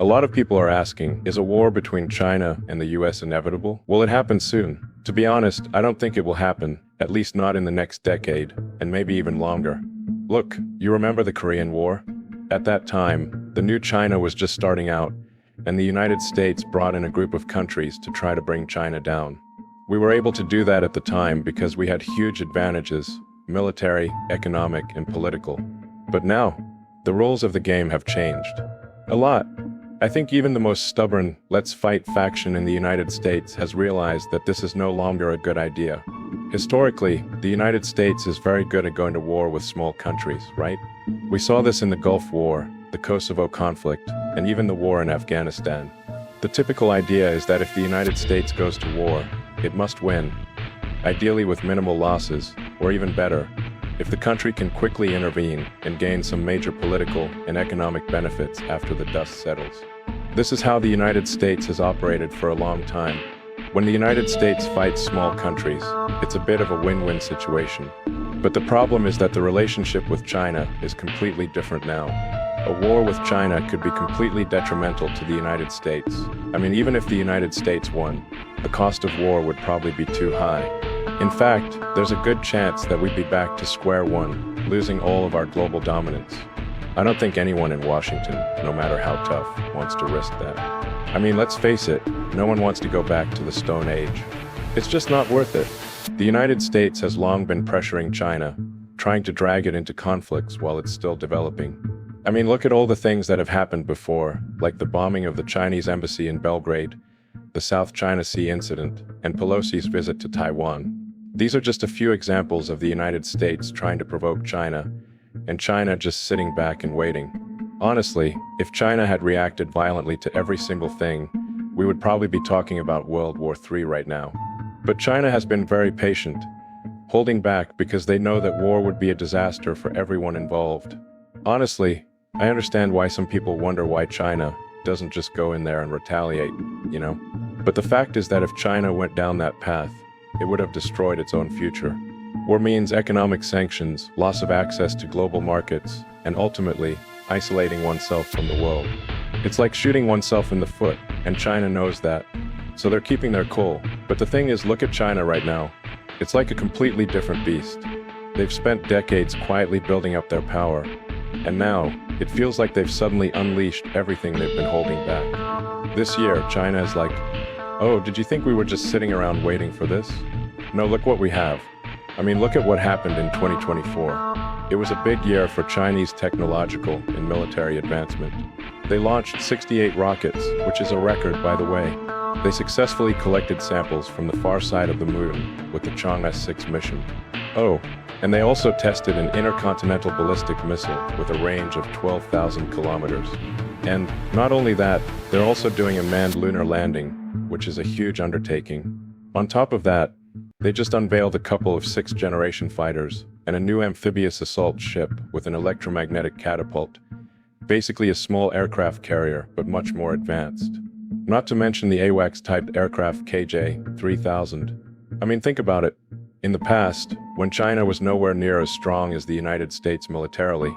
A lot of people are asking, is a war between China and the US inevitable? Will it happen soon? To be honest, I don't think it will happen, at least not in the next decade, and maybe even longer. Look, you remember the Korean War? At that time, the new China was just starting out, and the United States brought in a group of countries to try to bring China down. We were able to do that at the time because we had huge advantages, military, economic, and political. But now, the rules of the game have changed. A lot. I think even the most stubborn, let's fight faction in the United States has realized that this is no longer a good idea. Historically, the United States is very good at going to war with small countries, right? We saw this in the Gulf War, the Kosovo conflict, and even the war in Afghanistan. The typical idea is that if the United States goes to war, it must win, ideally with minimal losses, or even better, if the country can quickly intervene and gain some major political and economic benefits after the dust settles. This is how the United States has operated for a long time. When the United States fights small countries, it's a bit of a win-win situation. But the problem is that the relationship with China is completely different now. A war with China could be completely detrimental to the United States. I mean, even if the United States won, the cost of war would probably be too high. In fact, there's a good chance that we'd be back to square one, losing all of our global dominance. I don't think anyone in Washington, no matter how tough, wants to risk that. I mean, let's face it, no one wants to go back to the Stone Age. It's just not worth it. The United States has long been pressuring China, trying to drag it into conflicts while it's still developing. I mean, look at all the things that have happened before, like the bombing of the Chinese embassy in Belgrade, the South China Sea incident, and Pelosi's visit to Taiwan. These are just a few examples of the United States trying to provoke China, and China just sitting back and waiting. Honestly, if China had reacted violently to every single thing, we would probably be talking about World War III right now. But China has been very patient, holding back because they know that war would be a disaster for everyone involved. Honestly, I understand why some people wonder why China doesn't just go in there and retaliate, you know? But the fact is that if China went down that path, it would have destroyed its own future. War means economic sanctions, loss of access to global markets, and ultimately, isolating oneself from the world. It's like shooting oneself in the foot, and China knows that. So they're keeping their cool. But the thing is, look at China right now. It's like a completely different beast. They've spent decades quietly building up their power, and now, it feels like they've suddenly unleashed everything they've been holding back. This year, China is like, oh, did you think we were just sitting around waiting for this? No, look what we have. I mean, look at what happened in 2024. It was a big year for Chinese technological and military advancement. They launched 68 rockets, which is a record, by the way. They successfully collected samples from the far side of the moon with the Chang'e 6 mission. Oh, and they also tested an intercontinental ballistic missile with a range of 12,000 kilometers. And not only that, they're also doing a manned lunar landing, which is a huge undertaking. On top of that, they just unveiled a couple of 6th-generation fighters and a new amphibious assault ship with an electromagnetic catapult. Basically a small aircraft carrier, but much more advanced. Not to mention the AWACS-type aircraft KJ-3000. I mean, think about it. In the past, when China was nowhere near as strong as the United States militarily,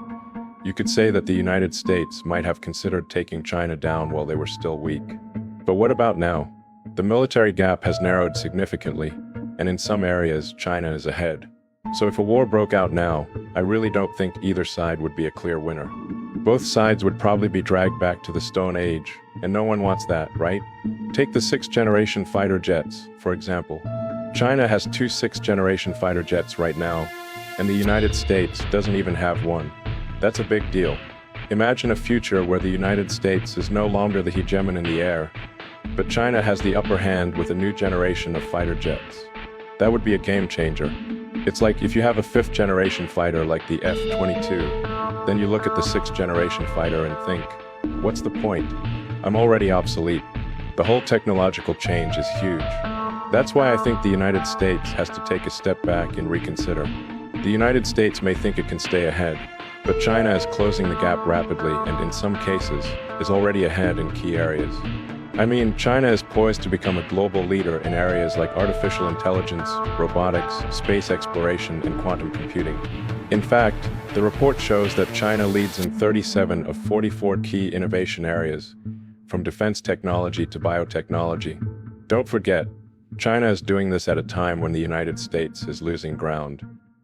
you could say that the United States might have considered taking China down while they were still weak. But what about now? The military gap has narrowed significantly, and in some areas, China is ahead. So if a war broke out now, I really don't think either side would be a clear winner. Both sides would probably be dragged back to the Stone Age, and no one wants that, right? Take the 6th-generation fighter jets, for example. China has 2 6th-generation fighter jets right now, and the United States doesn't even have one. That's a big deal. Imagine a future where the United States is no longer the hegemon in the air, but China has the upper hand with a new generation of fighter jets. That would be a game changer. It's like if you have a 5th-generation fighter like the F-22, then you look at the 6th-generation fighter and think, what's the point? I'm already obsolete. The whole technological change is huge. That's why I think the United States has to take a step back and reconsider. The United States may think it can stay ahead, but China is closing the gap rapidly and in some cases is already ahead in key areas. I mean, China is poised to become a global leader in areas like artificial intelligence, robotics, space exploration, and quantum computing. In fact, the report shows that China leads in 37 of 44 key innovation areas, from defense technology to biotechnology. Don't forget, China is doing this at a time when the United States is losing ground.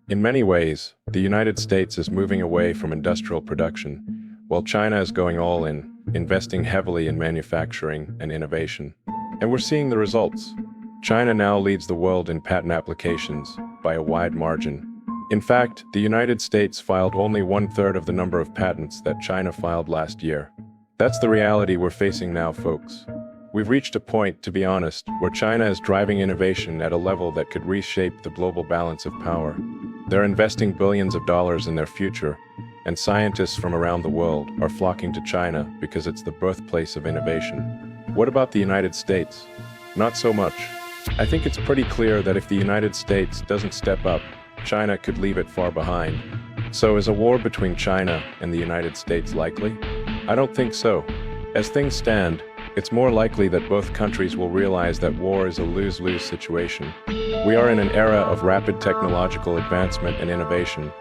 In many ways, the United States is moving away from industrial production, while China is going all in, investing heavily in manufacturing and innovation. And we're seeing the results. China now leads the world in patent applications by a wide margin. In fact, the United States filed only 1/3 of the number of patents that China filed last year. That's the reality we're facing now, folks. We've reached a point, to be honest, where China is driving innovation at a level that could reshape the global balance of power. They're investing billions of dollars in their future, and scientists from around the world are flocking to China because it's the birthplace of innovation. What about the United States? Not so much. I think it's pretty clear that if the United States doesn't step up, China could leave it far behind. So is a war between China and the United States likely? I don't think so. As things stand, it's more likely that both countries will realize that war is a lose-lose situation. We are in an era of rapid technological advancement and innovation,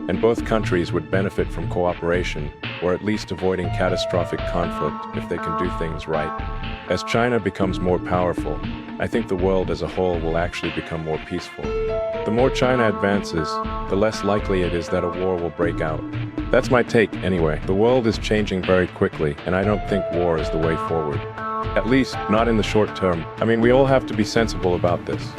and both countries would benefit from cooperation, or at least avoiding catastrophic conflict if they can do things right. As China becomes more powerful, I think the world as a whole will actually become more peaceful. The more China advances, the less likely it is that a war will break out. That's my take, anyway. The world is changing very quickly, and I don't think war is the way forward. At least, not in the short term. I mean, we all have to be sensible about this.